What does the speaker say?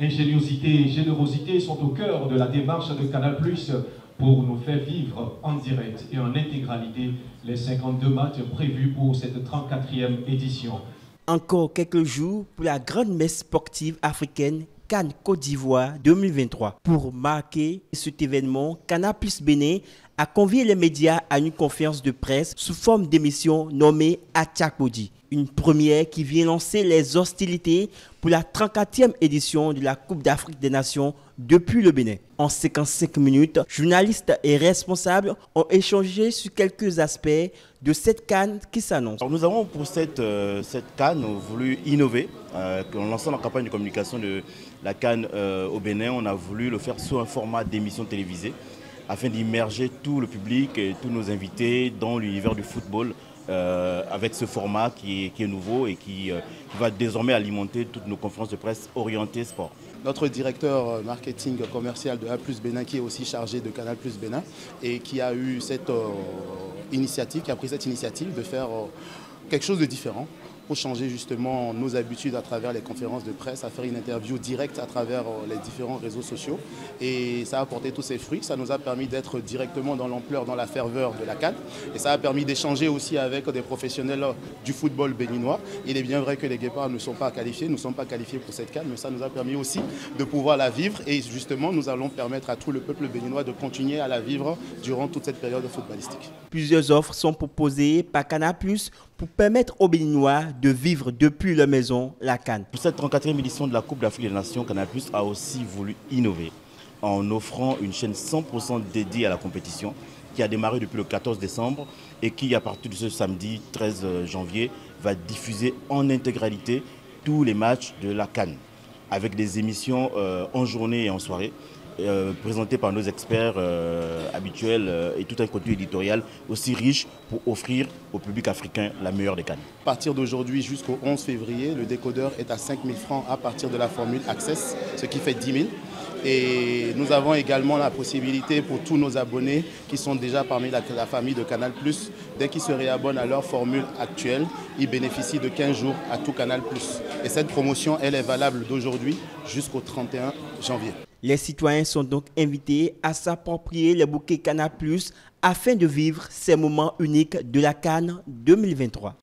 Ingéniosité et générosité sont au cœur de la démarche de Canal+ pour nous faire vivre en direct et en intégralité les 52 matchs prévus pour cette 34e édition. Encore quelques jours pour la grande messe sportive africaine CAN Côte d'Ivoire 2023. Pour marquer cet événement, Canal+ Bénin a convié les médias à une conférence de presse sous forme d'émission nommée Atchakodi. Une première qui vient lancer les hostilités pour la 34e édition de la Coupe d'Afrique des Nations depuis le Bénin. En 55 minutes, journalistes et responsables ont échangé sur quelques aspects de cette CAN qui s'annonce. Nous avons pour cette CAN voulu innover. En lançant la campagne de communication de la CAN au Bénin, on a voulu le faire sous un format d'émission télévisée afin d'immerger tout le public et tous nos invités dans l'univers du football avec ce format qui est nouveau et qui va désormais alimenter toutes nos conférences de presse orientées sport. Notre directeur marketing commercial de A+ Bénin qui est aussi chargé de Canal+ Bénin et qui a eu cette initiative, qui a pris cette initiative de faire quelque chose de différent pour changer justement nos habitudes à travers les conférences de presse, à faire une interview directe à travers les différents réseaux sociaux. Et ça a apporté tous ses fruits. Ça nous a permis d'être directement dans l'ampleur, dans la ferveur de la CAN. Et ça a permis d'échanger aussi avec des professionnels du football béninois. Il est bien vrai que les Guépards ne sont pas qualifiés, nous ne sommes pas qualifiés pour cette CAN, mais ça nous a permis aussi de pouvoir la vivre. Et justement, nous allons permettre à tout le peuple béninois de continuer à la vivre durant toute cette période footballistique. Plusieurs offres sont proposées par Canal+ pour permettre aux Béninois de vivre depuis leur maison la CAN. Pour cette 34e édition de la Coupe d'Afrique des Nations, Canal+ a aussi voulu innover en offrant une chaîne 100% dédiée à la compétition qui a démarré depuis le 14 décembre et qui, à partir de ce samedi 13 janvier, va diffuser en intégralité tous les matchs de la CAN avec des émissions en journée et en soirée. Présenté par nos experts habituels et tout un contenu éditorial aussi riche pour offrir au public africain la meilleure des CAN. À partir d'aujourd'hui jusqu'au 11 février, le décodeur est à 5 000 francs à partir de la formule Access, ce qui fait 10 000. Et nous avons également la possibilité pour tous nos abonnés qui sont déjà parmi la famille de Canal+, dès qu'ils se réabonnent à leur formule actuelle, ils bénéficient de 15 jours à tout Canal+. Et cette promotion, elle est valable d'aujourd'hui jusqu'au 31 janvier. Les citoyens sont donc invités à s'approprier les bouquets Canal+ afin de vivre ces moments uniques de la CAN 2023.